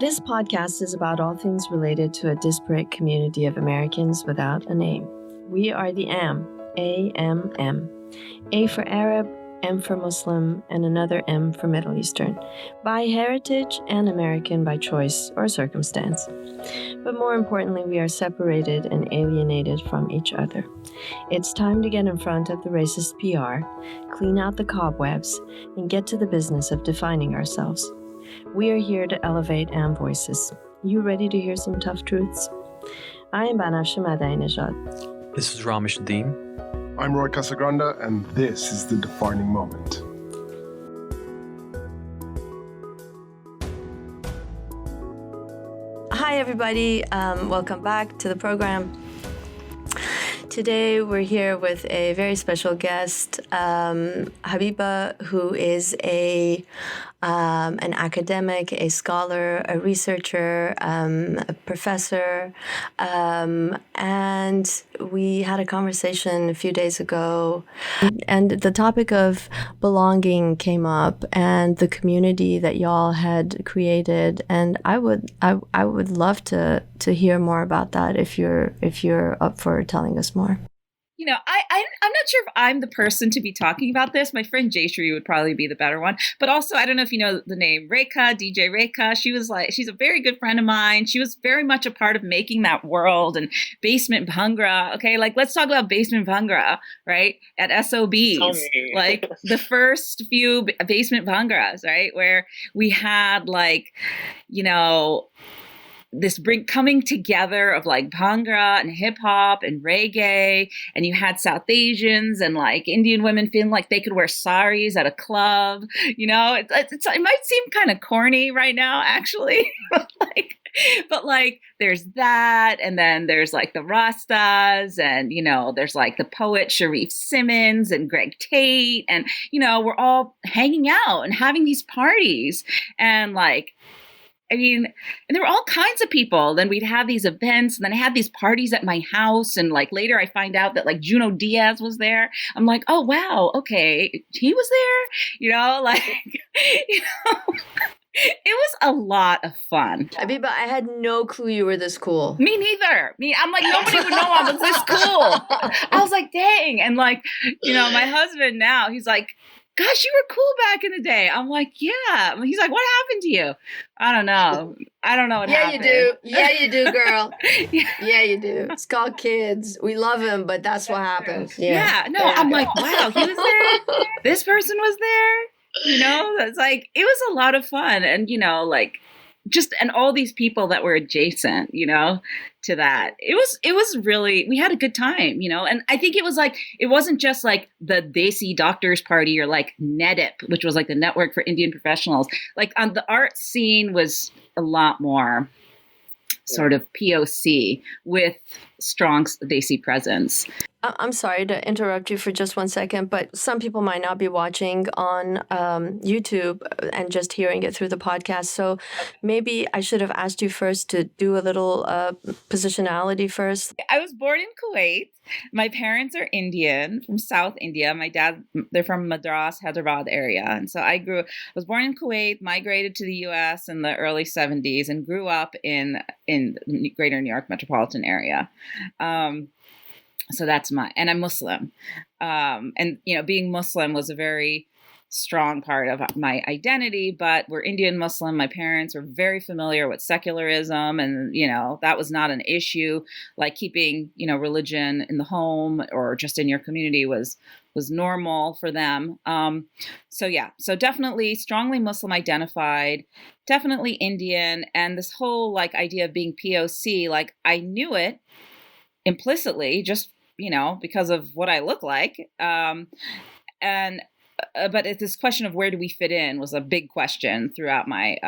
This podcast is about all things related to a disparate community of Americans without a name. We are the AM, A-M-M. A for Arab, M for Muslim, and another M for Middle Eastern, by heritage and American by choice or circumstance. But more importantly, we are separated and alienated from each other. It's time to get in front of the racist PR, clean out the cobwebs, and get to the business of defining ourselves. We are here to elevate AM voices. You ready to hear some tough truths? I am Banafshe Madai-Nejad. This is Ramesh Deem. I'm Roy Casagranda, and this is The Defining Moment. Hi, everybody. Welcome back to the program. Today, we're here with a very special guest, Habiba, who is an academic, a scholar, a researcher, a professor, and we had a conversation a few days ago, and the topic of belonging came up, and the community that y'all had created, and I would love to hear more about that if you're up for telling us more. You know, I'm not sure if I'm the person to be talking about this. My friend Jayshree would probably be the better one. But also, I don't know if you know the name Rekha, DJ Rekha. She's a very good friend of mine. She was very much a part of making that world and Basement Bhangra. Okay, like let's talk about Basement Bhangra, right? At SOBs, like the first few Basement Bhangras, right? Where we had this coming together of like Bhangra and hip hop and reggae, and you had South Asians and like Indian women feeling like they could wear saris at a club. You know, it might seem kind of corny right now, actually, but there's that, and then there's like the Rastas, and there's like the poet Sharif Simmons and Greg Tate, and we're all hanging out and having these parties, and and there were all kinds of people. Then we'd have these events, and then I had these parties at my house. And later I find out that Juno Diaz was there. I'm like, oh, wow. Okay. He was there, it was a lot of fun. Habiba, I had no clue you were this cool. Me neither. I'm like, nobody would know I was this cool. I was like, dang. And my husband now, he's like, gosh, you were cool back in the day. I'm like, yeah. He's like, what happened to you? I don't know what happened. Yeah, you do, girl. Yeah, you do. It's called kids. We love him, but that's what happens. Yeah. No, I'm like, wow, he was there. This person was there. That's it was a lot of fun. And, and all these people that were adjacent, to that. It was really, we had a good time, and I think it was it wasn't just the Desi Doctors Party or NEDIP, which was the Network for Indian Professionals. On the art scene was a lot more sort of POC with strong Desi presence. I'm sorry to interrupt you for just 1 second, but some people might not be watching on YouTube and just hearing it through the podcast. So maybe I should have asked you first to do a little positionality first. I was born in Kuwait. My parents are Indian from South India. My dad, they're from Madras, Hyderabad area. And so I was born in Kuwait, migrated to the US in the early 70s, and grew up in the greater New York metropolitan area. So and I'm Muslim. And, being Muslim was a very strong part of my identity, but we're Indian Muslim. My parents were very familiar with secularism, and, that was not an issue. Keeping, religion in the home or just in your community was normal for them. So definitely strongly Muslim identified, definitely Indian. And this whole idea of being POC, I knew it implicitly, just because of what I look like. But it's this question of where do we fit in was a big question throughout my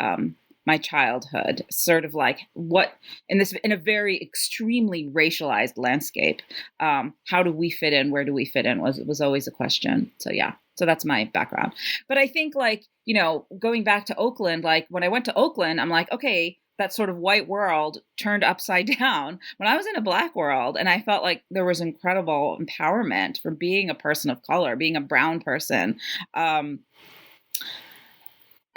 my childhood. Sort of what in a very extremely racialized landscape, how do we fit in? Where do we fit in? Was always a question. So yeah. So that's my background. But I think going back to Oakland, when I went to Oakland, I'm like, okay, that sort of white world turned upside down when I was in a Black world. And I felt like there was incredible empowerment for being a person of color, being a brown person.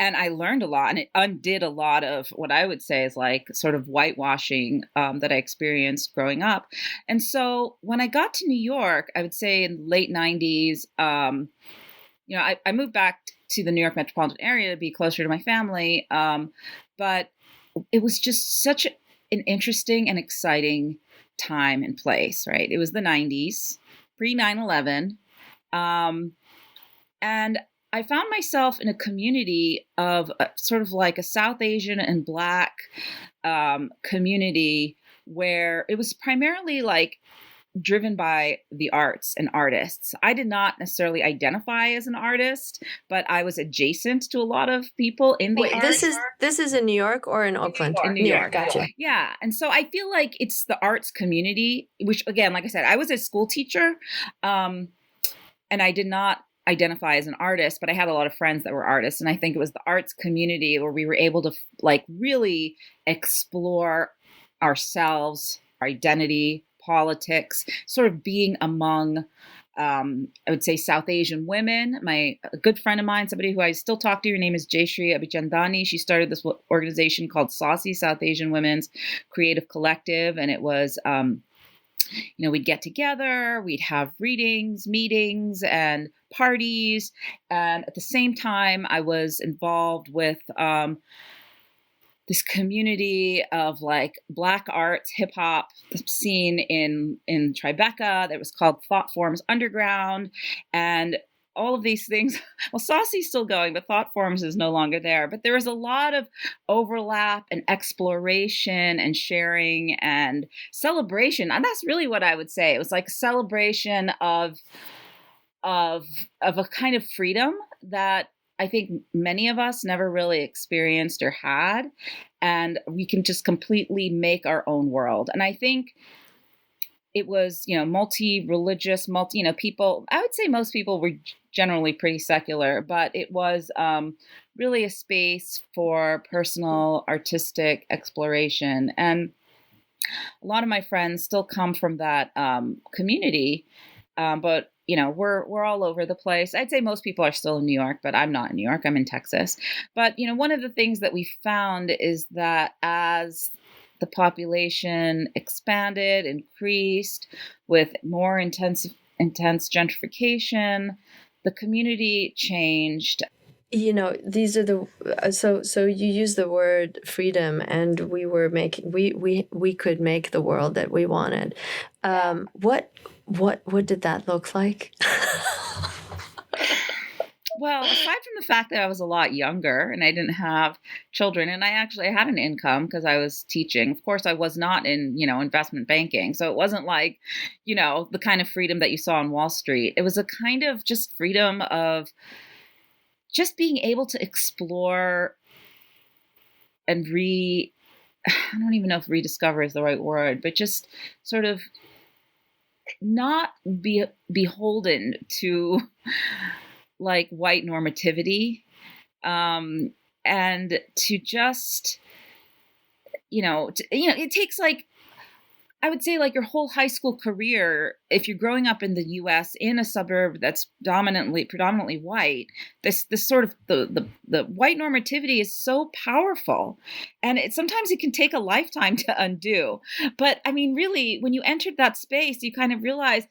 and I learned a lot, and it undid a lot of what I would say is like sort of whitewashing that I experienced growing up. And so when I got to New York, I would say in the late 90s, I moved back to the New York metropolitan area to be closer to my family. But it was just such an interesting and exciting time and place, right? It was the 90s, pre 9/11. And I found myself in a community of sort of like a South Asian and Black community where it was primarily like driven by the arts and artists. I did not necessarily identify as an artist, but I was adjacent to a lot of people in the Wait, arts. this is in New York or in Oakland? In New York. Gotcha. Yeah. And so I feel like it's the arts community, which again, like I said, I was a school teacher, and I did not identify as an artist, but I had a lot of friends that were artists. And I think it was the arts community where we were able to like really explore ourselves, our identity, politics, sort of being among, I would say, South Asian women. A good friend of mine, somebody who I still talk to, her name is Jayshree Abhichandani. She started this organization called SAUCY, South Asian Women's Creative Collective. And it was, we'd get together, we'd have readings, meetings, and parties. And at the same time, I was involved with this community of like Black arts, hip hop scene in Tribeca that was called Thought Forms Underground. And all of these things, well, Saucy's still going, but Thought Forms is no longer there. But there was a lot of overlap and exploration and sharing and celebration. And that's really what I would say. It was like a celebration of a kind of freedom that I think many of us never really experienced or had. And we can just completely make our own world. And I think it was, multi-religious, people. I would say most people were generally pretty secular, but it was really a space for personal artistic exploration. And a lot of my friends still come from that community, but we're all over the place. I'd say most people are still in New York, but I'm not in New York. I'm in Texas. But one of the things that we found is that as the population expanded, increased with more intense gentrification, the community changed. These are the so you use the word freedom, and we could make the world that we wanted. What did that look like? Well, aside from the fact that I was a lot younger and I didn't have children, and I actually had an income because I was teaching. Of course, I was not in, investment banking. So it wasn't like, the kind of freedom that you saw on Wall Street. It was a kind of just freedom of just being able to explore and I don't even know if rediscover is the right word, but just sort of not be beholden to like white normativity, and to just, it takes like, I would say like your whole high school career, if you're growing up in the US in a suburb that's predominantly white, this sort of the white normativity is so powerful. And sometimes it can take a lifetime to undo. But I mean, really, when you entered that space, you kind of realize,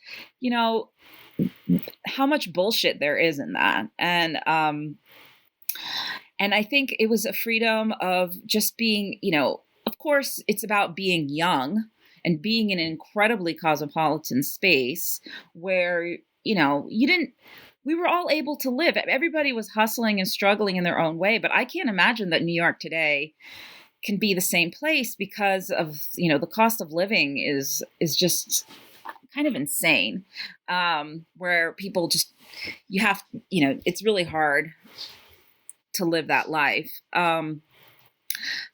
how much bullshit there is in that. And I think it was a freedom of just being, of course, it's about being young and being in an incredibly cosmopolitan space where, we were all able to live. Everybody was hustling and struggling in their own way. But I can't imagine that New York today can be the same place because of, the cost of living is just kind of insane, where people just, it's really hard to live that life. So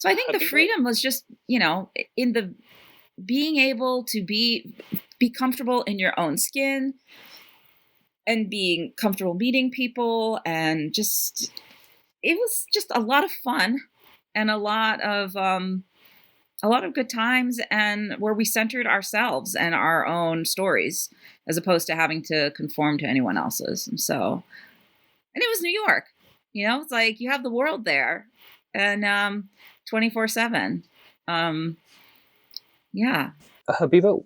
I think the freedom was just, in the being able to be comfortable in your own skin and being comfortable meeting people, and just, it was just a lot of fun and a lot of good times, and where we centered ourselves and our own stories as opposed to having to conform to anyone else's. And it was New York. It's like you have the world there, and 24/7. Yeah. Habiba,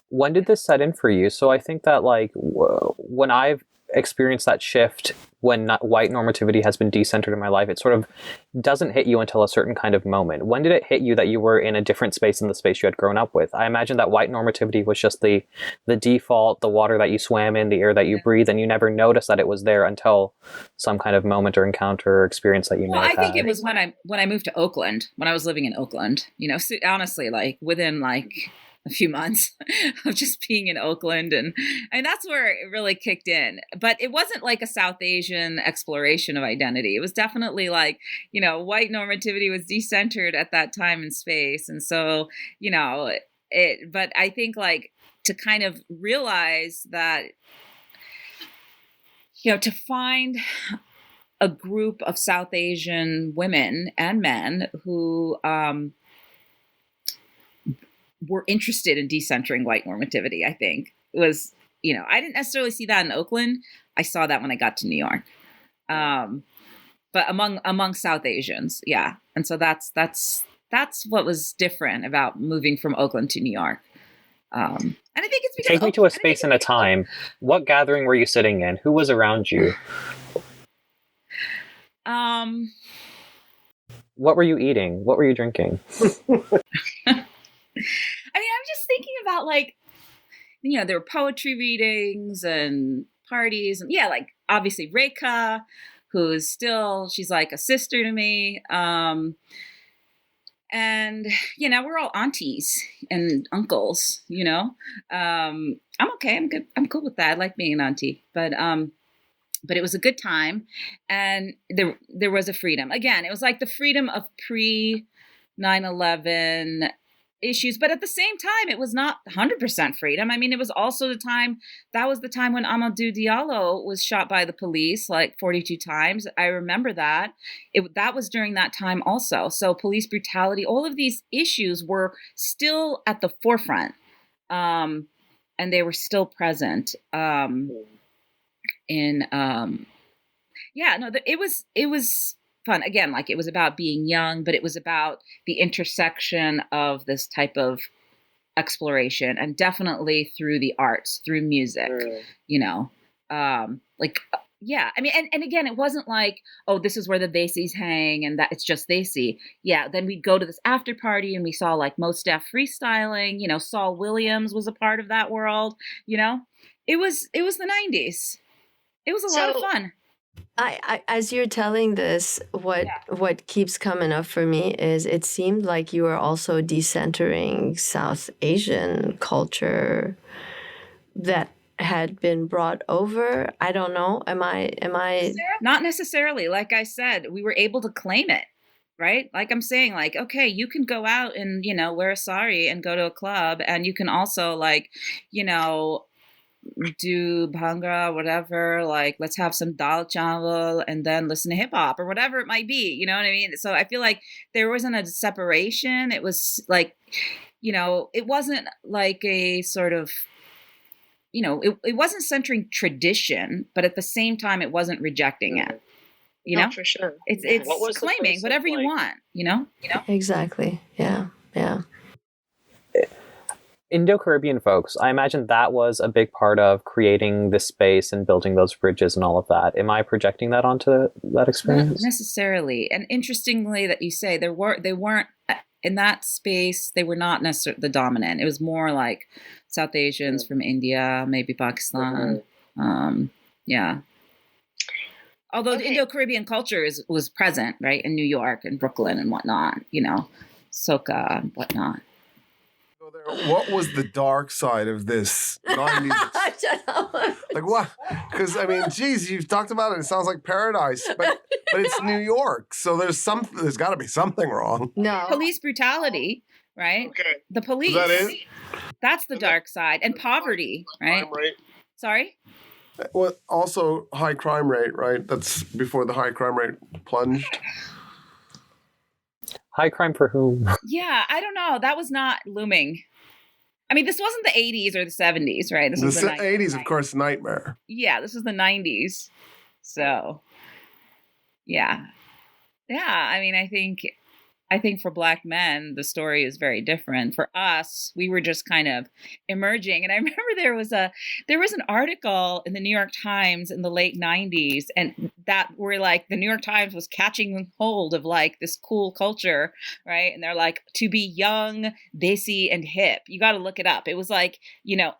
when did this set in for you? So I think that like when I've experienced that shift, when white normativity has been decentered in my life, it sort of doesn't hit you until a certain kind of moment. When did it hit you that you were in a different space than the space you had grown up with? I imagine that white normativity was just the default, the water that you swam in, the air that you breathe, and you never noticed that it was there until some kind of moment or encounter or experience that you may have I think had. it was when I moved to Oakland, when I was living in Oakland. So honestly, like within like a few months of just being in Oakland, and that's where it really kicked in. But it wasn't like a South Asian exploration of identity. It was definitely like, white normativity was decentered at that time and space. And so, but I think like to kind of realize that, to find a group of South Asian women and men who were interested in decentering white normativity, I think was, I didn't necessarily see that in Oakland. I saw that when I got to New York. But among South Asians. Yeah. And so that's what was different about moving from Oakland to New York. And I think it's because Take me to a space and a time. What gathering were you sitting in? Who was around you? What were you eating? What were you drinking? I'm just thinking about like, there were poetry readings and parties, and like obviously Rekha, she's like a sister to me. And we're all aunties and uncles, I'm okay. I'm good. I'm cool with that. I like being an auntie, but it was a good time, and there was a freedom. Again, it was like the freedom of pre 9/11 issues, but at the same time, it was not 100% freedom. It was also the time when Amadou Diallo was shot by the police like 42 times. I remember that. That was during that time also. So police brutality, all of these issues were still at the forefront, and they were still present. It was fun. Again, like it was about being young, but it was about the intersection of this type of exploration, and definitely through the arts, through music, and again, it wasn't like, oh, this is where the Desis hang and that it's just Desi. Yeah. Then we'd go to this after party and we saw like Mos Def freestyling, Saul Williams was a part of that world, it was the 90s. It was a lot of fun. I as you're telling this, what keeps coming up for me is it seemed like you were also decentering South Asian culture that had been brought over. I don't know. Am I Not necessarily. Like I said, we were able to claim it, right? Like I'm saying, like, okay, you can go out and, wear a sari and go to a club, and you can also like, do bhangra, whatever, like let's have some dal chawal and then listen to hip hop or whatever it might be, you know what I mean? So I feel like there wasn't a separation. It was like, it wasn't like a sort of, it wasn't centering tradition, but at the same time, it wasn't rejecting it. For sure. It's claiming whatever you want, Exactly. Yeah. Indo-Caribbean folks, I imagine that was a big part of creating this space and building those bridges and all of that. Am I projecting that onto that experience? Not necessarily. And interestingly that you say they weren't in that space, they were not necessarily the dominant. It was more like South Asians from India, maybe Pakistan. Yeah. Although the Indo-Caribbean culture was present, right, in New York and Brooklyn and whatnot, soca and whatnot. What was the dark side of this 90s? Like what? Because geez, you've talked about it. It sounds like paradise, but it's New York, so there's got to be something wrong. No. Police brutality, right? Okay. The police. Is that it? That's the dark side, and poverty, right? Crime rate. Sorry. Well, also high crime rate, right? That's before the high crime rate plunged. High crime for whom? Yeah, I don't know. That was not looming. This wasn't the 80s or the 70s, right? This was the 90s. 80s, of course, nightmare. Yeah, this was the 90s. So, Yeah. Yeah. I mean, I think for Black men, the story is very different. For us, we were just kind of emerging. And I remember there was an article in the New York Times in the late 90s, and that where like the New York Times was catching hold of like this cool culture, right? And they're like, to be young, Desi, and hip. You got to look it up. It was like,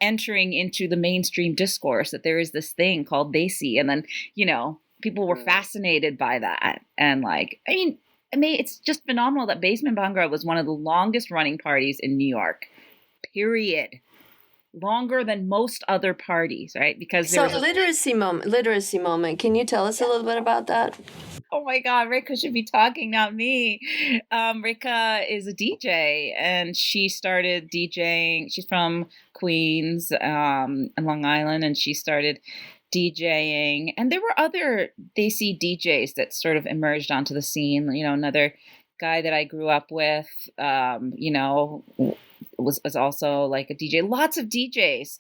entering into the mainstream discourse that there is this thing called Desi. And then, people were fascinated by that. And like, it's just phenomenal that Basement Bhangra was one of the longest running parties in New York, period. Longer than most other parties, right? Because there was literacy moment. Can you tell us a little bit about that? Oh my God, Rika should be talking, not me. Rika is a DJ, and she started DJing. She's from Queens, and Long Island, and she started DJing. And there were other Desi DJs that sort of emerged onto the scene. Another guy that I grew up with, was also like a DJ. Lots of DJs,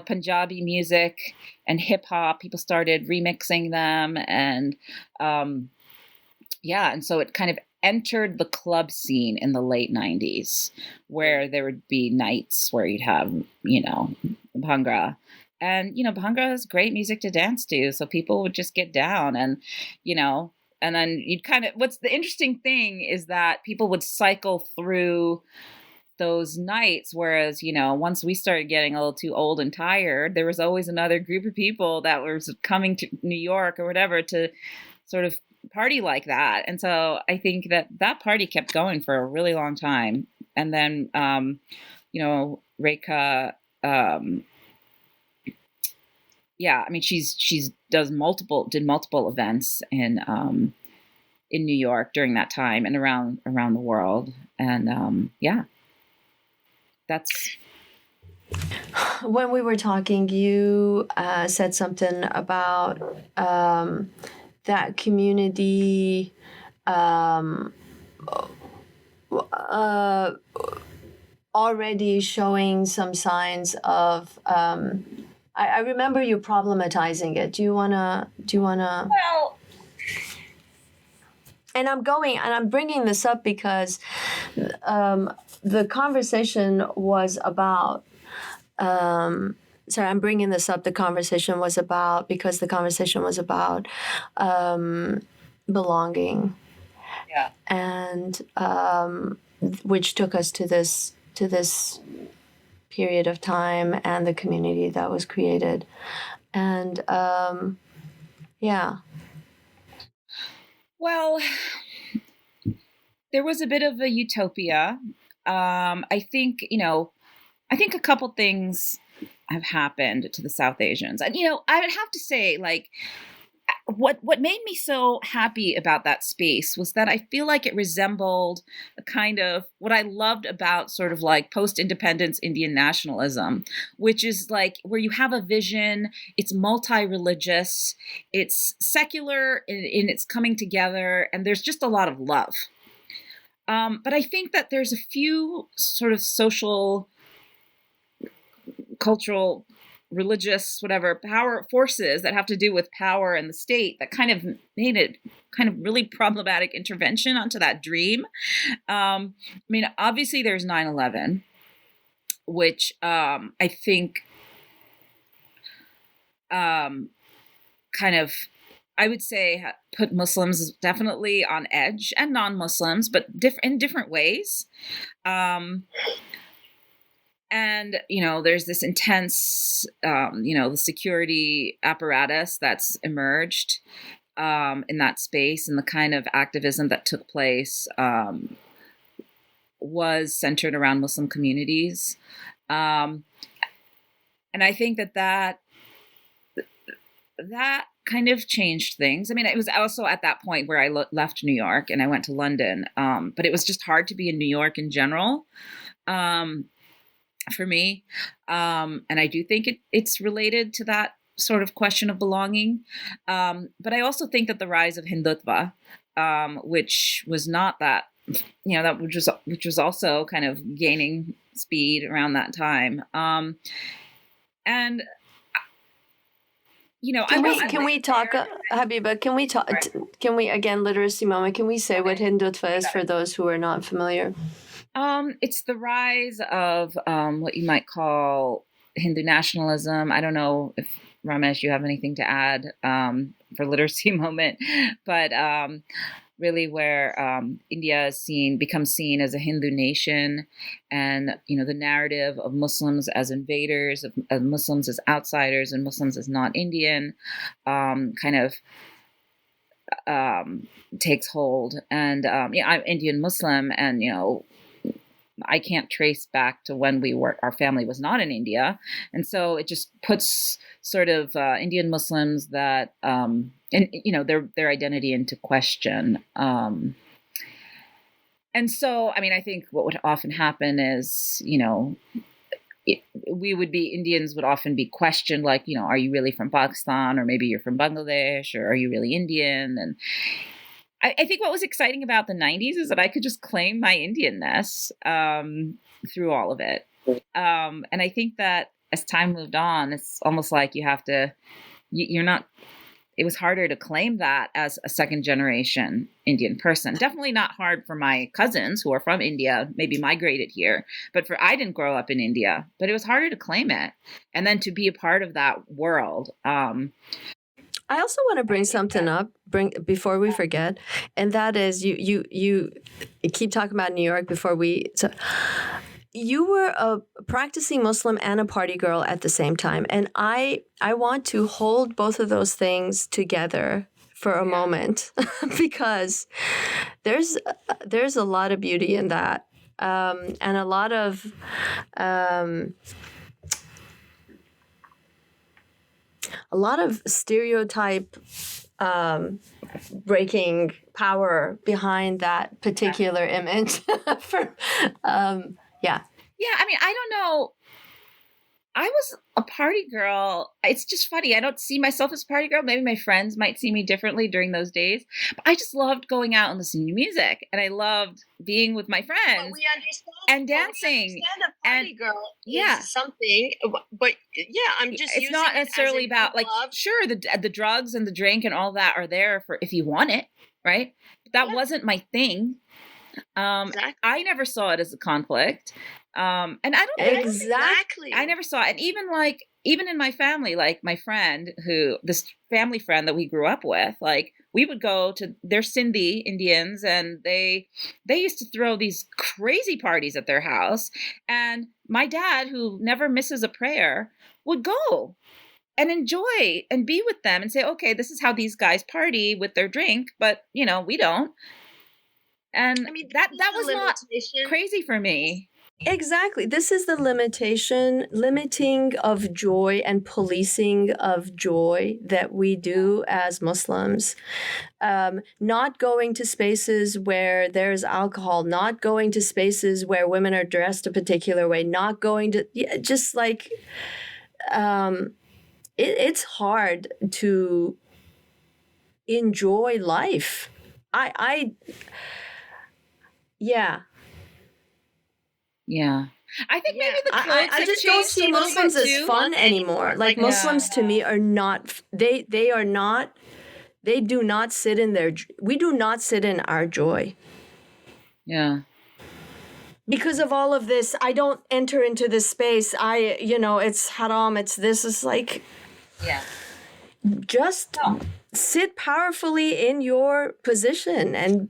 Punjabi music and hip hop. People started remixing them, and and so it kind of entered the club scene in the late 90s, where there would be nights where you'd have, Bhangra. And, Bhangra is great music to dance to. So people would just get down and then you'd what's the interesting thing is that people would cycle through those nights. Whereas, once we started getting a little too old and tired, there was always another group of people that was coming to New York or whatever to sort of party like that. And so I think that party kept going for a really long time. And then, Reka, she's did multiple events in New York during that time and around the world. And that's when we were talking, you said something about that community already showing some signs of I remember you problematizing it. Do you wanna well, and I'm bringing this up because the conversation was about I'm bringing this up. The conversation was about belonging. Yeah. And which took us to this period of time and the community that was created. And Well, there was a bit of a utopia. I think a couple things have happened to the South Asians. And, I would have to say, like, what made me so happy about that space was that I feel like it resembled a kind of what I loved about sort of like post-independence Indian nationalism, which is like where you have a vision, it's multi-religious, it's secular in its coming together, and there's just a lot of love. But I think that there's a few sort of social, cultural, religious, whatever, power forces that have to do with power and the state that kind of made it kind of really problematic intervention onto that dream. Obviously there's 9/11, which I think kind of, I would say, put Muslims definitely on edge, and non-Muslims, but in different ways. And, there's this intense, the security apparatus that's emerged in that space, and the kind of activism that took place was centered around Muslim communities. And I think that kind of changed things. It was also at that point where I left New York and I went to London, but it was just hard to be in New York in general. For me. And I do think it's related to that sort of question of belonging. But I also think that the rise of Hindutva, which was not that, which was also kind of gaining speed around that time. And Can we talk, Habiba? Can we talk? Can we again, literacy moment? Can we say what Hindutva is for those who are not familiar? It's the rise of what you might call Hindu nationalism. I don't know if Ramesh, you have anything to add for literacy moment, but really where India is becomes seen as a Hindu nation, and the narrative of Muslims as invaders, of Muslims as outsiders, and Muslims as not Indian, kind of takes hold. And I'm Indian Muslim, and I can't trace back to when our family was not in India. And so it just puts sort of Indian Muslims that, and their identity into question. And so, I think what would often happen is, Indians would often be questioned, like, are you really from Pakistan, or maybe you're from Bangladesh, or are you really Indian? And I think what was exciting about the 90s is that I could just claim my Indianness through all of it. And I think that as time moved on, it's almost like you have to, it was harder to claim that as a second generation Indian person. Definitely not hard for my cousins who are from India, maybe migrated here, but I didn't grow up in India, but it was harder to claim it. And then to be a part of that world. I also want to bring something up before we forget, and that is you keep talking about New York you were a practicing Muslim and a party girl at the same time, and I want to hold both of those things together for a moment because there's a lot of beauty in that, and a lot of stereotype breaking power behind that particular image. Yeah, I don't know. I was a party girl. It's just funny. I don't see myself as a party girl. Maybe my friends might see me differently during those days. But I just loved going out and listening to music. And I loved being with my friends. But we understand. And dancing. We understand a party girl is something. But I'm just it's not necessarily about, like, sure, the drugs and the drink and all that are there for if you want it, right? But that wasn't my thing. Exactly. I never saw it as a conflict. And I don't think exactly. I never saw it. And even in my family, like my friend this family friend that we grew up with, like we would go to, they're Sindhi Indians, and they used to throw these crazy parties at their house. And my dad, who never misses a prayer, would go and enjoy and be with them and say, okay, this is how these guys party with their drink, but we don't. And that was not crazy for me. Exactly. This is the limiting of joy and policing of joy that we do as Muslims. Not going to spaces where there's alcohol, not going to spaces where women are dressed a particular way, not going to, just like, it's hard to enjoy life. Yeah. I think maybe the clothes I just don't see Muslims as fun anymore. Like Muslims to me are not, they do not sit in we do not sit in our joy. Yeah. Because of all of this, I don't enter into this space. It's haram, it's this, it's like, just sit powerfully in your position. And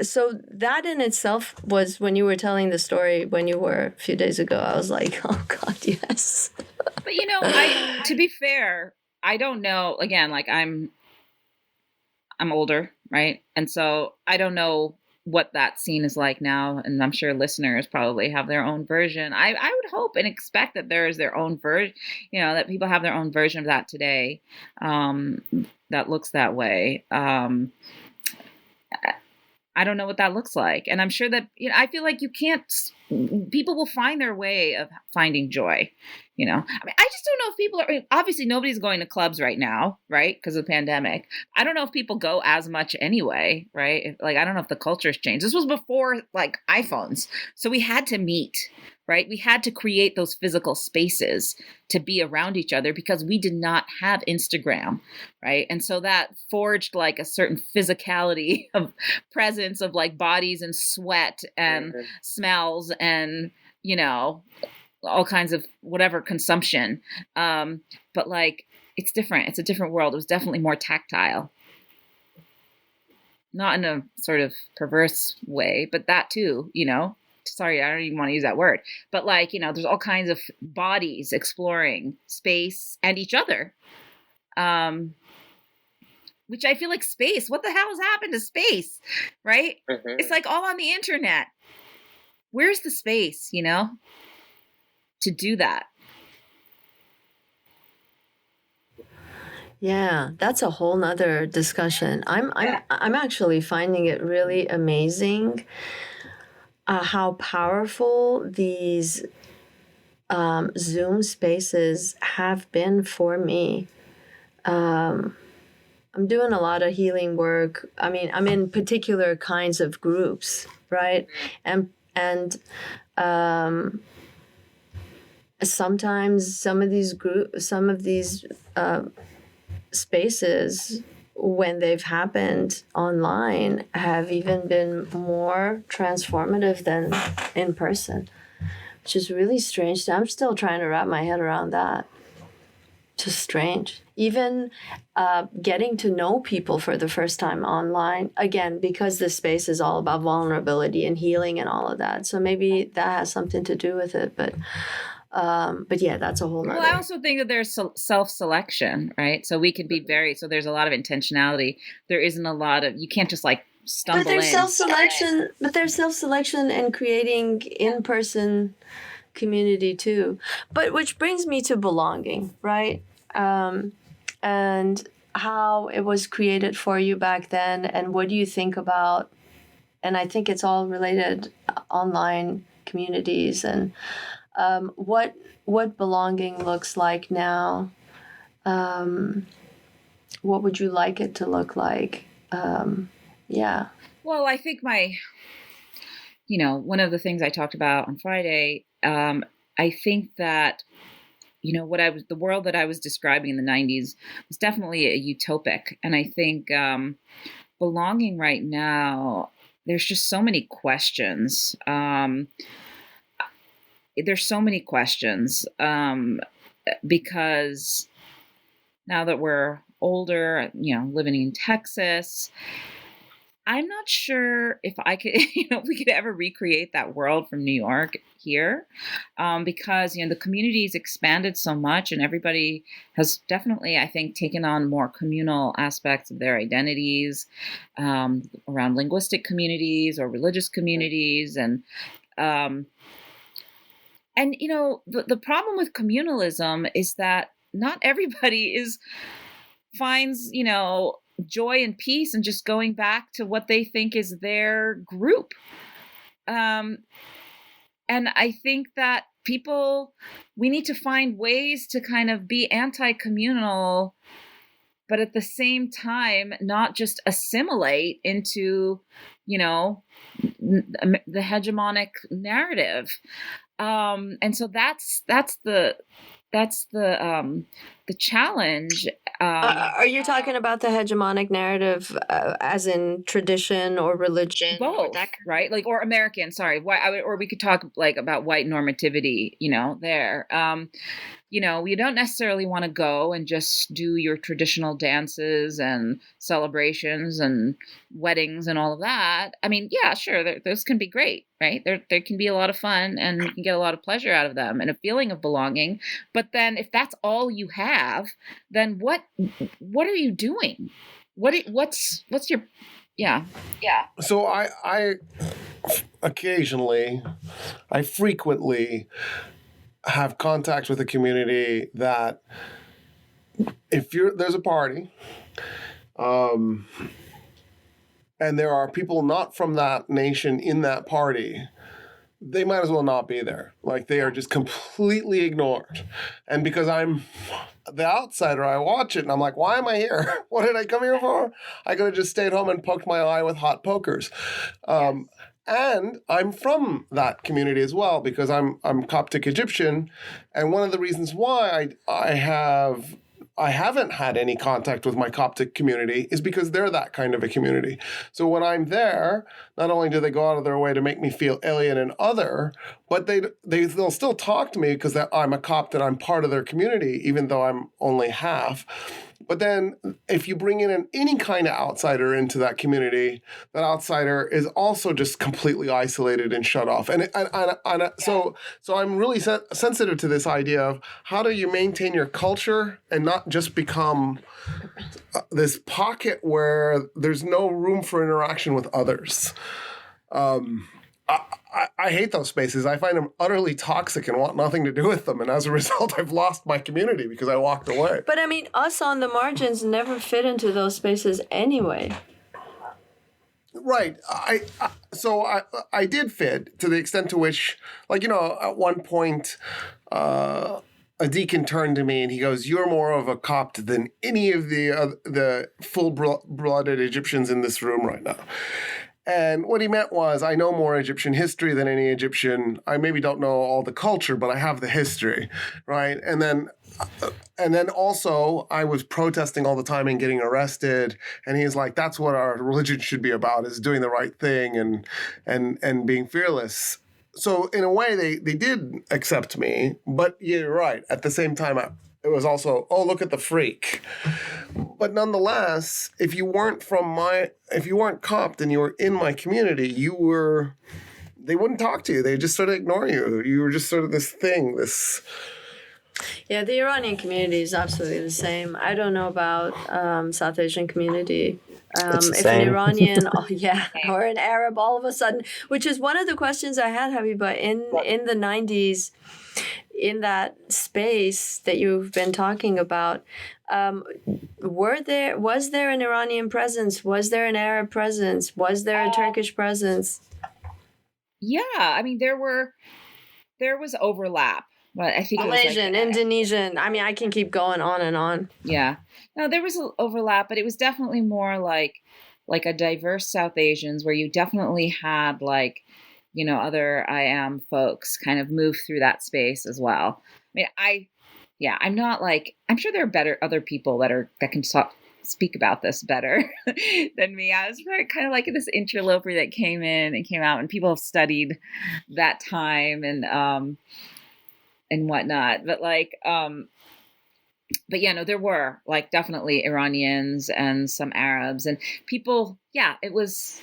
so that in itself was, when you were telling the story when you were a few days ago, I was like, oh God, yes. But to be fair, I don't know, again, like I'm older, right? And so I don't know what that scene is like now, and I'm sure listeners probably have their own version. I would hope and expect that there is their own version, that people have their own version of that today, that looks that way. I don't know what that looks like, and I'm sure that I feel like you can't people will find their way of finding joy. I mean, I just don't know if people are, obviously nobody's going to clubs right now, right? Because of the pandemic. I don't know if people go as much anyway, right? Like, I don't know if the culture's changed. This was before like iPhones. So we had to meet, right? We had to create those physical spaces to be around each other because we did not have Instagram, right? And so that forged like a certain physicality of presence of like bodies and sweat and smells and, all kinds of whatever consumption. But like, it's different. It's a different world. It was definitely more tactile. Not in a sort of perverse way, but that too, sorry, I don't even want to use that word, but like, there's all kinds of bodies exploring space and each other. Which I feel like space, what the hell has happened to space, right? It's like all on the internet. Where's the space, to do that? Yeah, that's a whole nother discussion. I'm actually finding it really amazing how powerful these Zoom spaces have been for me. I'm doing a lot of healing work. I mean, I'm in particular kinds of groups, right? And sometimes some of these spaces, when they've happened online, have even been more transformative than in person, which is really strange. I'm still trying to wrap my head around that. Just strange. Even getting to know people for the first time online, again, because this space is all about vulnerability and healing and all of that. So maybe that has something to do with it. But yeah, that's a whole nother. Well, I also think that there's self-selection, right? So we can be so there's a lot of intentionality. There isn't a lot of, you can't just like stumble in. But there's self-selection and creating in-person community too. But which brings me to belonging, right? And how it was created for you back then, and what do you think about, and I think it's all related, online communities, and what belonging looks like now. What would you like it to look like? Yeah. Well, I think one of the things I talked about on Friday, I think that, the world that I was describing in the 90s was definitely a utopic. And I think belonging right now, there's just so many questions. There's so many questions because now that we're older, living in Texas, I'm not sure if I could, if we could ever recreate that world from New York here, because, the community's expanded so much and everybody has definitely, I think, taken on more communal aspects of their identities around linguistic communities or religious communities. And the problem with communalism is that not everybody finds, joy and peace and just going back to what they think is their group. And I think that we need to find ways to kind of be anti-communal, but at the same time, not just assimilate into, the hegemonic narrative. And so that's the challenge. Are you talking about the hegemonic narrative as in tradition or religion? Both, right? Like, or American, sorry. Or we could talk like about white normativity, there. You don't necessarily want to go and just do your traditional dances and celebrations and weddings and all of that. I mean, yeah, sure, those can be great, right? There can be a lot of fun and you can get a lot of pleasure out of them and a feeling of belonging. But then if that's all you have, then what are you doing? What's your, yeah. So I frequently have contact with a community that if there's a party, and there are people not from that nation in that party, they might as well not be there. Like, they are just completely ignored. And because I'm the outsider, I watch it and I'm like, why am I here? What did I come here for? I could have just stayed home and poked my eye with hot pokers. And I'm from that community as well, because I'm Coptic Egyptian. And one of the reasons why I haven't had any contact with my Coptic community is because they're that kind of a community. So when I'm there, not only do they go out of their way to make me feel alien and other, but they'll still talk to me because I'm a Copt and I'm part of their community, even though I'm only half. But then if you bring in any kind of outsider into that community, that outsider is also just completely isolated and shut off. So I'm really sensitive to this idea of how do you maintain your culture and not just become this pocket where there's no room for interaction with others. I hate those spaces. I find them utterly toxic and want nothing to do with them. And as a result, I've lost my community because I walked away. But I mean, us on the margins never fit into those spaces anyway. Right. So I did fit to the extent to which, like, at one point, a deacon turned to me and he goes, "You're more of a Copt than any of the full-blooded Egyptians in this room right now." And what he meant was, I know more Egyptian history than any Egyptian. I maybe don't know all the culture, but I have the history, right? And then also, I was protesting all the time and getting arrested. And he's like, that's what our religion should be about, is doing the right thing and being fearless. So in a way, they did accept me. But you're right. At the same time, it was also, oh, look at the freak. But nonetheless, if you weren't Copt and you were in my community, they wouldn't talk to you. They just sort of ignore you. You were just sort of this thing, Yeah, the Iranian community is absolutely the same. I don't know about South Asian community. If an Iranian, or an Arab all of a sudden, which is one of the questions I had, Habiba, in the 90s, in that space that you've been talking about, was there an Iranian presence? Was there an Arab presence? Was there a Turkish presence? Yeah, I mean, there was overlap. But I think Malaysian, Indonesian. I mean, I can keep going on and on. Yeah. No, there was an overlap, but it was definitely more like a diverse South Asians, where you definitely had other I-AMM folks kind of move through that space as well. I mean, I'm not I'm sure there are other people that can speak about this better than me. I was kind of like this interloper that came in and came out, and people have studied that time and whatnot. But there were definitely Iranians and some Arabs and people. Yeah, it was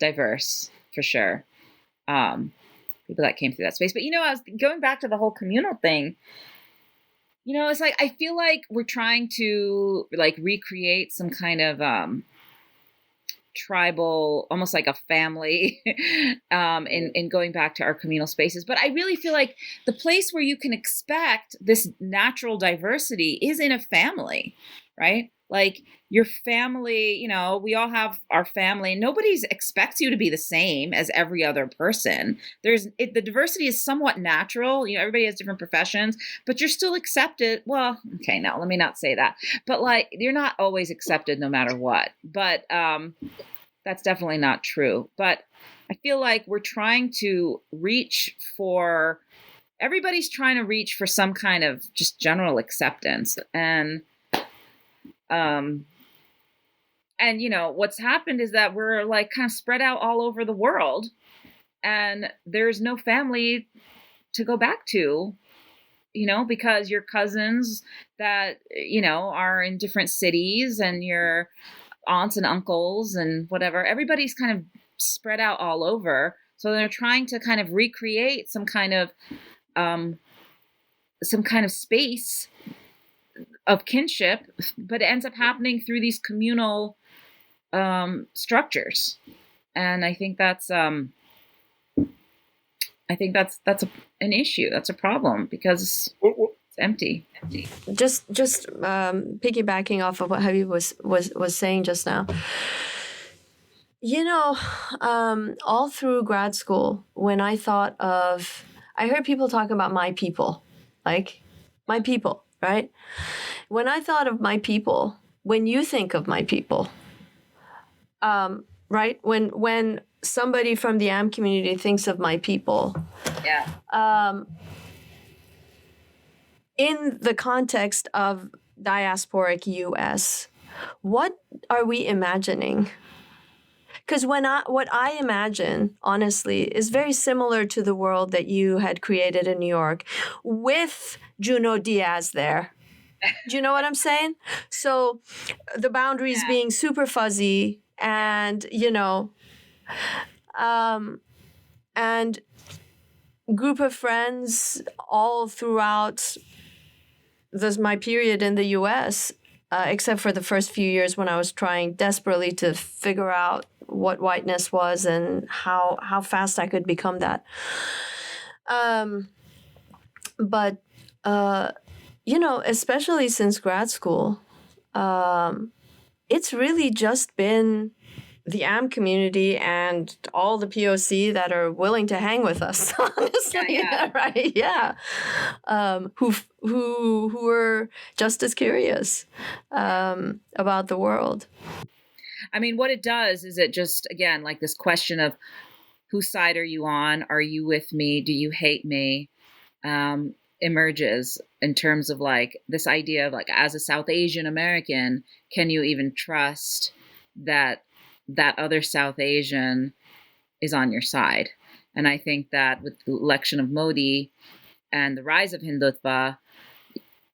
diverse for sure. People that came through that space. But I was going back to the whole communal thing. It's I feel like we're trying to recreate some kind of tribal, almost like a family, in going back to our communal spaces. But I really feel like the place where you can expect this natural diversity is in a family, right? Like your family, we all have our family. Nobody expects you to be the same as every other person. The diversity is somewhat natural. Everybody has different professions, but you're still accepted. Well, okay, no, let me not say that. But you're not always accepted no matter what. But that's definitely not true. But I feel like we're trying to everybody's trying to reach for some kind of just general acceptance. And what's happened is that we're kind of spread out all over the world, and there's no family to go back to, because your cousins that, are in different cities, and your aunts and uncles and whatever, everybody's kind of spread out all over. So they're trying to kind of recreate some kind of space of kinship, but it ends up happening through these communal structures. And I think that's an issue. That's a problem because it's empty. Just piggybacking off of what Habiba was saying just now. All through grad school, when I heard people talk about my people, like my people, right? When I thought of my people, when you think of my people, right? When somebody from the AM community thinks of my people, in the context of diasporic US, what are we imagining? Because what I imagine, honestly, is very similar to the world that you had created in New York with Junot Diaz there. Do you know what I'm saying? So the boundaries being super fuzzy and, and group of friends all throughout my period in the US, except for the first few years when I was trying desperately to figure out what whiteness was and how fast I could become that. But especially since grad school, it's really just been the AM community and all the POC that are willing to hang with us, honestly, right? Yeah, who are just as curious about the world. I mean, what it does is it just, again, like this question of whose side are you on? Are you with me? Do you hate me? Emerges in terms of like this idea of like, as a South Asian American, can you even trust that other South Asian is on your side? And I think that with the election of Modi and the rise of Hindutva,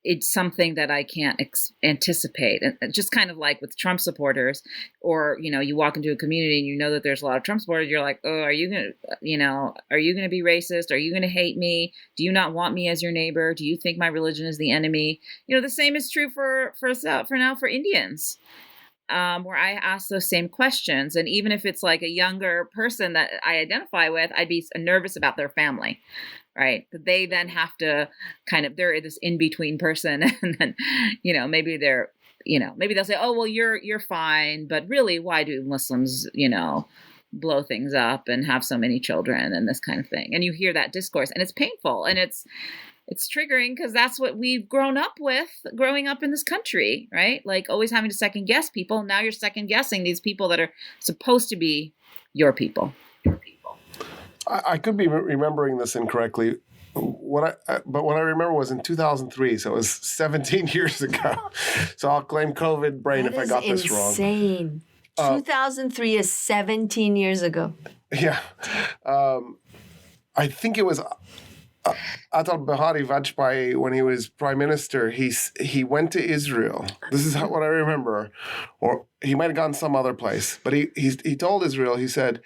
it's something that I can't anticipate. And just kind of like with Trump supporters, or, you walk into a community and you know that there's a lot of Trump supporters. You're like, oh, are you going to be racist? Are you going to hate me? Do you not want me as your neighbor? Do you think my religion is the enemy? The same is true for Indians. Where I ask those same questions. And even if it's like a younger person that I identify with, I'd be nervous about their family, right? That they then have to they're this in-between person. And then, maybe they're, maybe they'll say, oh, well, you're fine. But really, why do Muslims, blow things up and have so many children and this kind of thing? And you hear that discourse and it's painful and it's triggering because that's what we've grown up with growing up in this country, right? Like always having to second guess people. Now you're second guessing these people that are supposed to be your people. I could be remembering this incorrectly. But what I remember was in 2003, so it was 17 years ago. So I'll claim COVID brain if I got this wrong. Insane. 2003 is 17 years ago. Yeah. I think it was Atal Bihari Vajpayee, when he was prime minister, he went to Israel. This is what I remember. Or he might have gone some other place. But he told Israel, he said,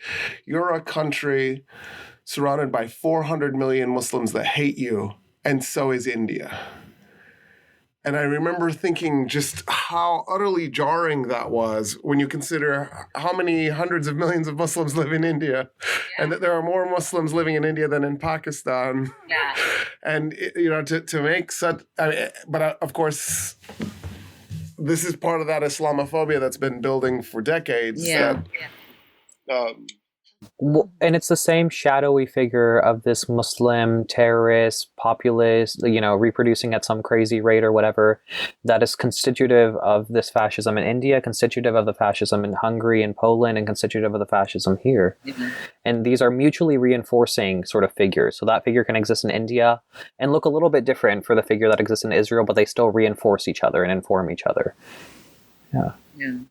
you're a country surrounded by 400 million Muslims that hate you, and so is India. And I remember thinking just how utterly jarring that was when you consider how many hundreds of millions of Muslims live in India, and that there are more Muslims living in India than in Pakistan. Yeah. And, to make such... but of course, this is part of that Islamophobia that's been building for decades. Yeah. And it's the same shadowy figure of this Muslim terrorist populist, reproducing at some crazy rate or whatever, that is constitutive of this fascism in India, constitutive of the fascism in Hungary and Poland, and constitutive of the fascism here. Mm-hmm. And these are mutually reinforcing sort of figures. So that figure can exist in India and look a little bit different for the figure that exists in Israel, but they still reinforce each other and inform each other. Yeah.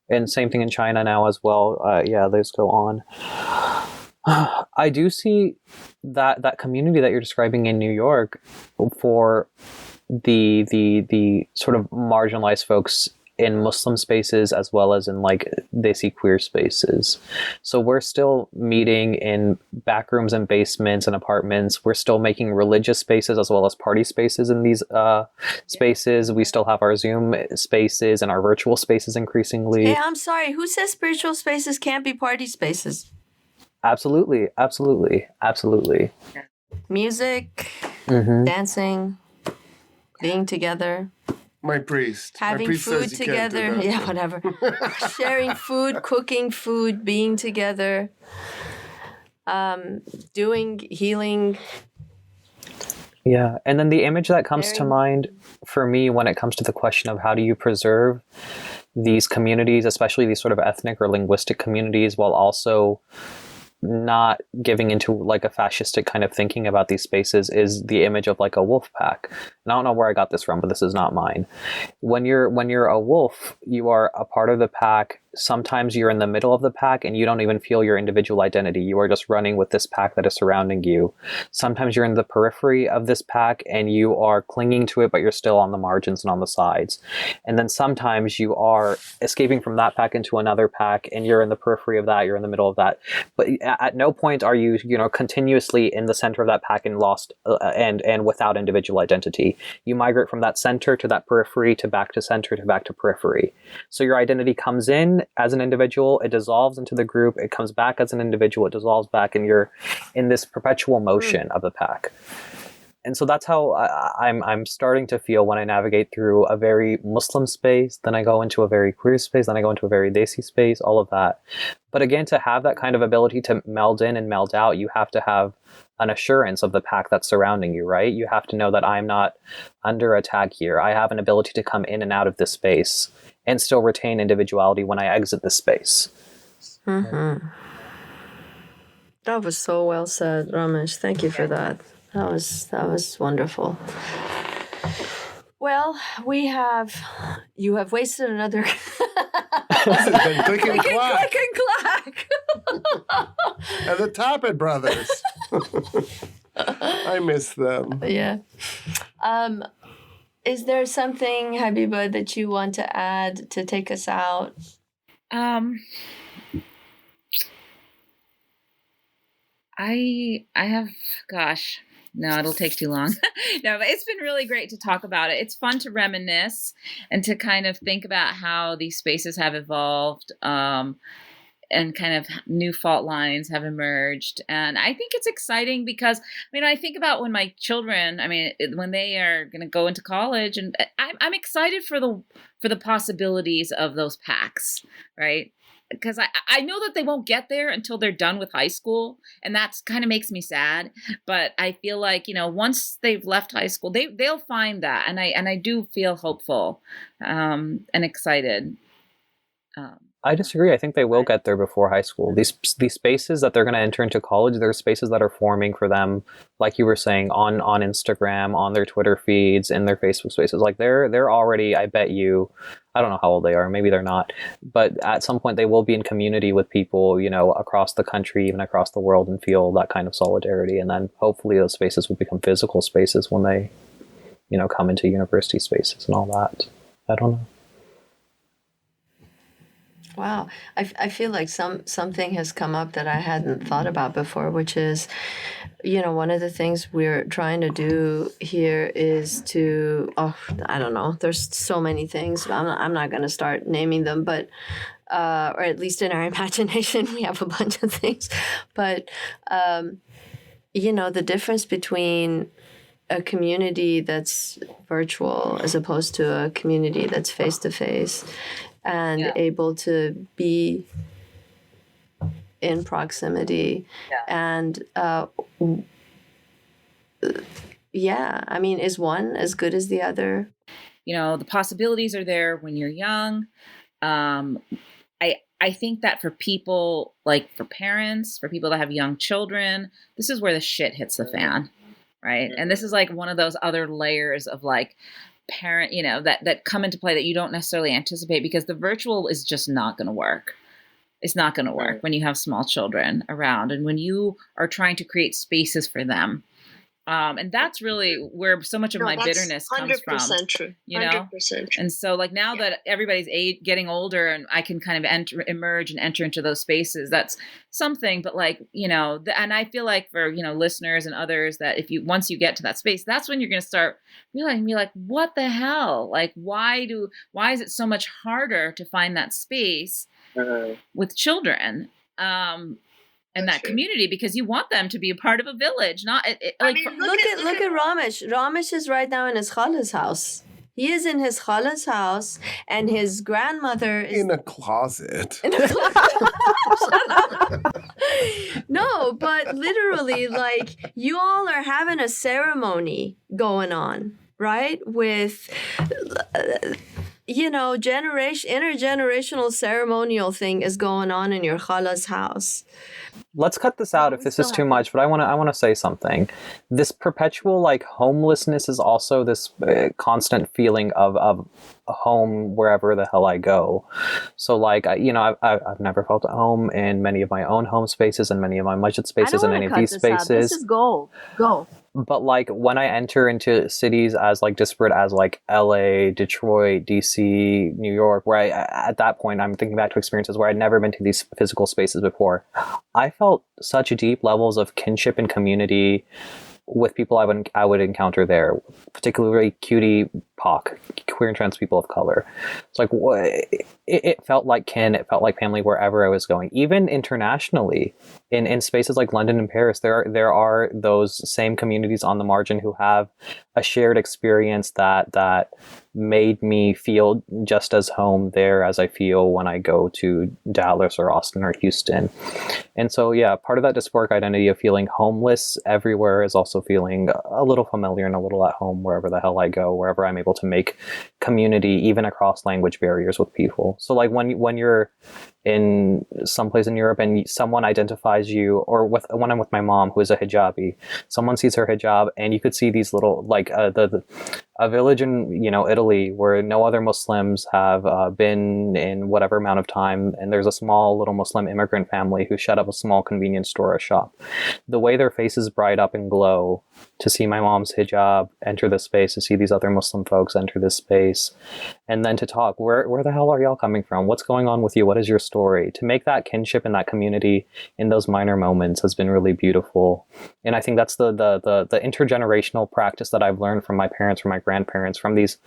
And same thing in China now as well. Those go on. I do see that community that you're describing in New York for the sort of marginalized folks in Muslim spaces as well as in like Desi queer spaces. So we're still meeting in back rooms and basements and apartments. We're still making religious spaces as well as party spaces in these spaces. We still have our Zoom spaces and our virtual spaces increasingly. Hey, I'm sorry. Who says spiritual spaces can't be party spaces? Absolutely. Music, dancing, being together. My priest. having My priest food says you can't do together. that, Yeah, so. whatever. Sharing food, cooking food, being together, doing healing. Yeah. And then the image that comes to Very- mind for me when it comes to the question of how do you preserve these communities, especially these sort of ethnic or linguistic communities, while also not giving into like a fascistic kind of thinking about these spaces, is the image of like a wolf pack. And I don't know where I got this from, but this is not mine. When you're a wolf, you are a part of the pack. Sometimes you're in the middle of the pack and you don't even feel your individual identity. You are just running with this pack that is surrounding you. Sometimes you're in the periphery of this pack and you are clinging to it, but you're still on the margins and on the sides. And then sometimes you are escaping from that pack into another pack and you're in the periphery of that, you're in the middle of that. But at no point are you, continuously in the center of that pack and lost and without individual identity. You migrate from that center to that periphery to back to center to back to periphery. So your identity comes in as an individual, it dissolves into the group, it comes back as an individual, it dissolves back, and you're in this perpetual motion of the pack. And so that's how I'm starting to feel when I navigate through a very Muslim space, then I go into a very queer space, then I go into a very Desi space, all of that. But again, to have that kind of ability to meld in and meld out, you have to have an assurance of the pack that's surrounding you, right? You have to know that I'm not under attack here. I have an ability to come in and out of this space and still retain individuality when I exit this space. Mm-hmm. That was so well said, Ramesh. Thank you for that. That was wonderful. Well, you have wasted another. This has been Click and Clack. Click and clack. And the Tappet Brothers. I miss them. Yeah. Is there something, Habiba, that you want to add to take us out? I have, gosh, no, it'll take too long. No, but it's been really great to talk about it. It's fun to reminisce and to kind of think about how these spaces have evolved, and kind of new fault lines have emerged. And I think it's exciting because, I think about when my children, when they are going to go into college, and I'm excited for the possibilities of those packs, right? Because I know that they won't get there until they're done with high school, and that's kind of makes me sad. But I feel like, once they've left high school, they'll find that, and I do feel hopeful, and excited. I disagree. I think they will get there before high school. These spaces that they're going to enter into college, there are spaces that are forming for them, like you were saying, on Instagram, on their Twitter feeds, in their Facebook spaces. Like they're already, I bet you, I don't know how old they are, maybe they're not, but at some point they will be in community with people, across the country, even across the world, and feel that kind of solidarity. And then hopefully those spaces will become physical spaces when they, come into university spaces and all that. I don't know. Wow. I feel like something has come up that I hadn't thought about before, which is, one of the things we're trying to do here is to, I don't know, there's so many things. I'm not going to start naming them, but, or at least in our imagination, we have a bunch of things. But, the difference between a community that's virtual as opposed to a community that's face-to-face, and able to be in proximity. And is one as good as the other? The possibilities are there when you're young. I think that for people, like for parents, for people that have young children, this is where the shit hits the fan, right? And this is like one of those other layers of like parent, that come into play that you don't necessarily anticipate, because the virtual is just not going to work. It's not going to work when you have small children around and when you are trying to create spaces for them. And that's really where so much of my bitterness comes from. 100% true. 100% true. And so like now that everybody's getting older and I can kind of emerge and enter into those spaces, that's something. But like, and I feel like for, listeners and others, that once you get to that space, that's when you're going to start realizing, you're like, what the hell? Like, why is it so much harder to find that space with children? And that community, because you want them to be a part of a village, not look at Ramesh. Ramesh is right now in his Khala's house. He is in his khala's house, and his grandmother is in a closet. Shut up. No, but literally, like, you all are having a ceremony going on, right? With, intergenerational ceremonial thing is going on in your khala's house. Let's cut this out if this is too much, but I want to say something. This perpetual like homelessness is also this constant feeling of a home wherever the hell I go. So like I've never felt at home in many of my own home spaces and many of my masjid spaces and any of these spaces. This is gold. Go. But like when I enter into cities as like disparate as like LA, Detroit, DC, New York, where at that point I'm thinking back to experiences where I'd never been to these physical spaces before, I felt such deep levels of kinship and community with people I would encounter there, particularly QT, POC, queer and trans people of color. It's like it felt like kin, it felt like family wherever I was going. Even internationally, in spaces like London and Paris, there are those same communities on the margin who have a shared experience that made me feel just as home there as I feel when I go to Dallas or Austin or Houston. And so, yeah, part of that dysphoric identity of feeling homeless everywhere is also feeling a little familiar and a little at home wherever the hell I go, wherever I'm able to make community, even across language barriers with people. So like when you're in someplace in Europe and someone identifies you, or when I'm with my mom who is a hijabi, someone sees her hijab and you could see these little like a village in Italy where no other Muslims have been in whatever amount of time, and there's a small little Muslim immigrant family who shut up a small convenience store or shop. The way their faces bright up and glow to see my mom's hijab enter this space, to see these other Muslim folks enter this space, and then to talk, where the hell are y'all coming from? What's going on with you? What is your story? To make that kinship and that community in those minor moments has been really beautiful. And I think that's the intergenerational practice that I've learned from my parents, from my grandparents, from these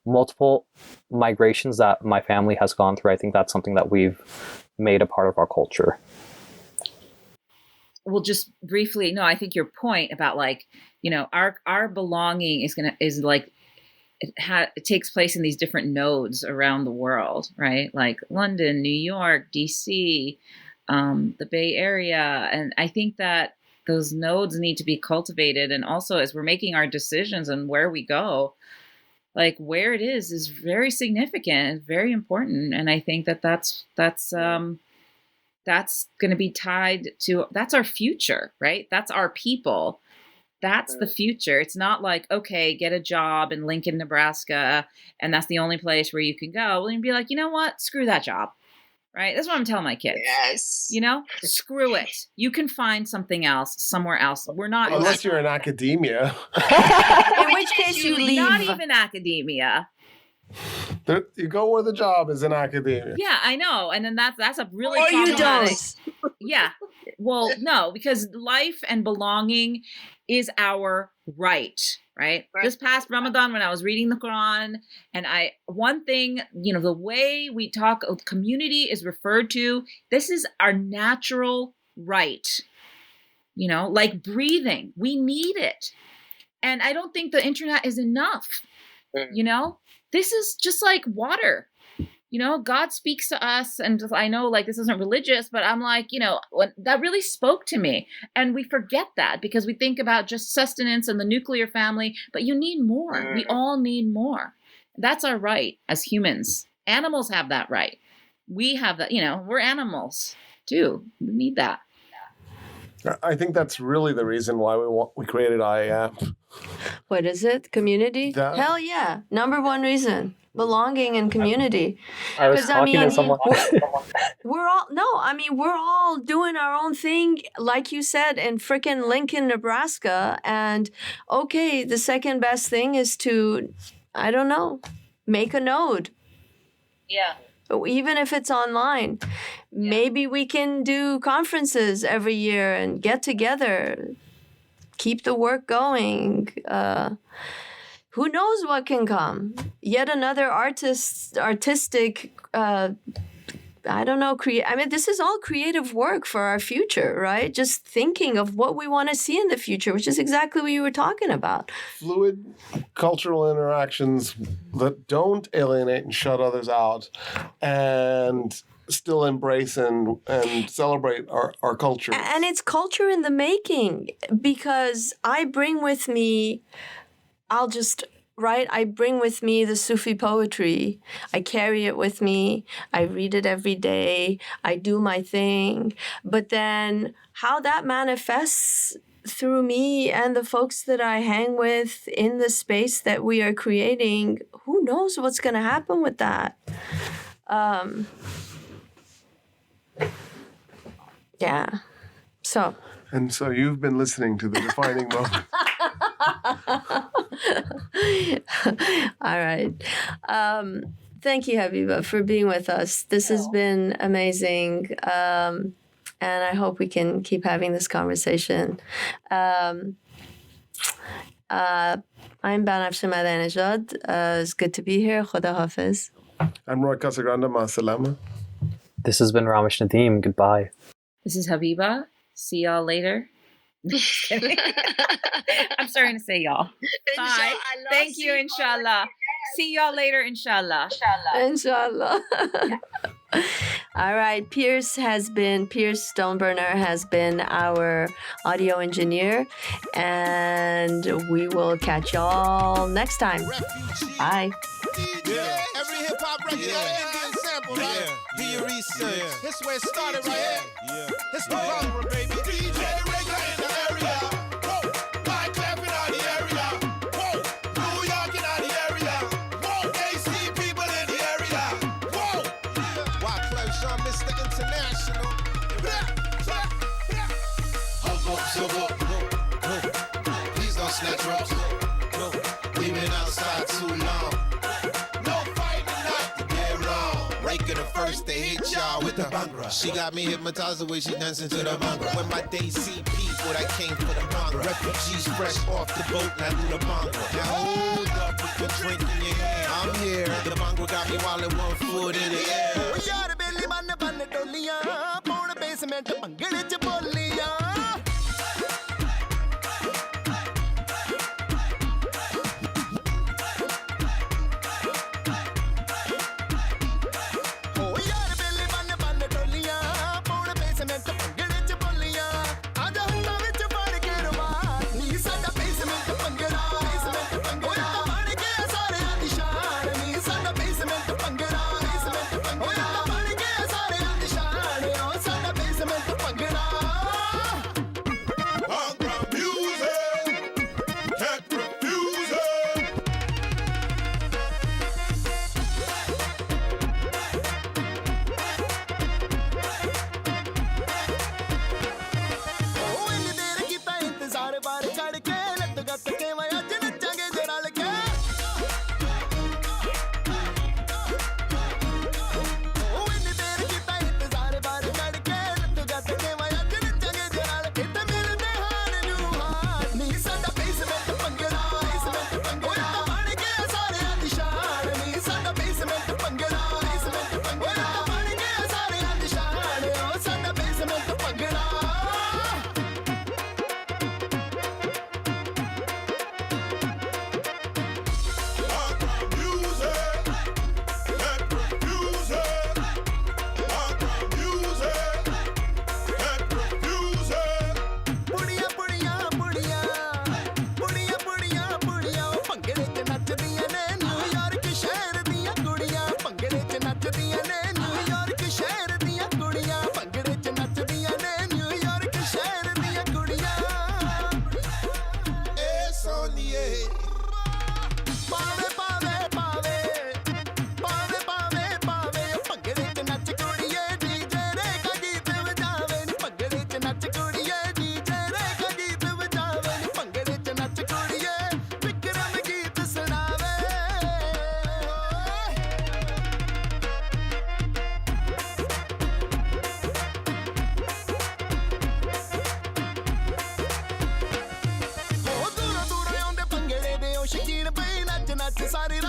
multiple migrations that my family has gone through. I think that's something that we've made a part of our culture. Well, just briefly, no, I think your point about like, our belonging is like, it takes place in these different nodes around the world, right? Like London, New York, DC, the Bay Area. And I think that those nodes need to be cultivated. And also as we're making our decisions and where we go, like where it is very significant and very important. And I think that's going to be tied to, that's our future, right? That's our people. That's the future. It's not like, okay, get a job in Lincoln, Nebraska, and that's the only place where you can go. Well, you'd be like, you know what? Screw that job, right? That's what I'm telling my kids. Yes. Screw it. You can find something else somewhere else. We're not. Unless you're in academia. In which case you leave. Not even academia. You go where the job is in academia. Yeah, I know. And then that's a really Or you problematic. don't. Yeah. Well, no, because life and belonging is our right? This past Ramadan, when I was reading the Quran, and one thing, the way we talk, community is referred to, this is our natural right. Like breathing, we need it. And I don't think the internet is enough. This is just like water. God speaks to us, and I know like this isn't religious, but I'm like, that really spoke to me. And we forget that because we think about just sustenance and the nuclear family, but you need more. We all need more. That's our right as humans. Animals have that right. We have that, we're animals too. We need that. I think that's really the reason why we created I-AMM. What is it? Community? Hell yeah. Number one reason. Belonging and community. I was talking to someone. We're all doing our own thing, like you said, in frickin' Lincoln, Nebraska. And okay, the second best thing is to, I don't know, make a node. Yeah. Even if it's online. Maybe we can do conferences every year and get together. Keep the work going. Who knows what can come? Yet another artistic I don't know, I mean, this is all creative work for our future, right? Just thinking of what we want to see in the future, which is exactly what you were talking about. Fluid cultural interactions that don't alienate and shut others out, and still embrace and celebrate our culture. And it's culture in the making, because I bring with me, I bring with me the Sufi poetry. I carry it with me. I read it every day. I do my thing. But then how that manifests through me and the folks that I hang with in the space that we are creating, who knows what's going to happen with that? Yeah. So. And so you've been listening to The Defining Moment. All right. Thank you, Habiba, for being with us. This has been amazing. And I hope we can keep having this conversation. I'm Banafshe Madanejad. It's good to be here. Khuda Hafiz. I'm Roy Casagrande. Ma'asalama. This has been Ramesh Nadeem. Goodbye. This is Habiba. See y'all later. I'm starting to say y'all. Bye. Thank you, inshallah. See y'all later, inshallah. Inshallah. All right. Pierce Stoneburner has been our audio engineer, and we will catch y'all next time. Bye. Yeah. Every hip hop record got an Indian sample, right? Do your research. This where it started right here. Yeah. It's the Bhangra, baby. DJ Reggae in the area. Whoa. Mike clapping out the area. Whoa. New York in the area. Whoa. AC people in the area. Whoa. Wyclef Jean, Mr. International. Please don't snatch ropes. We've been outside too long. The first they hit y'all with the Bhangra. She got me hypnotized the way she dancing to the Bhangra. When my Desi people, I came for the Bhangra. Refugees fresh off the boat, now do the Bhangra. Now hold up with the drink in your hand. I'm here, the Bhangra got me while it 1 foot in the air. ਸ਼ਕੀਨ ਪਈ ਨੱਚ ਨੱਚ ਸਾਰੀ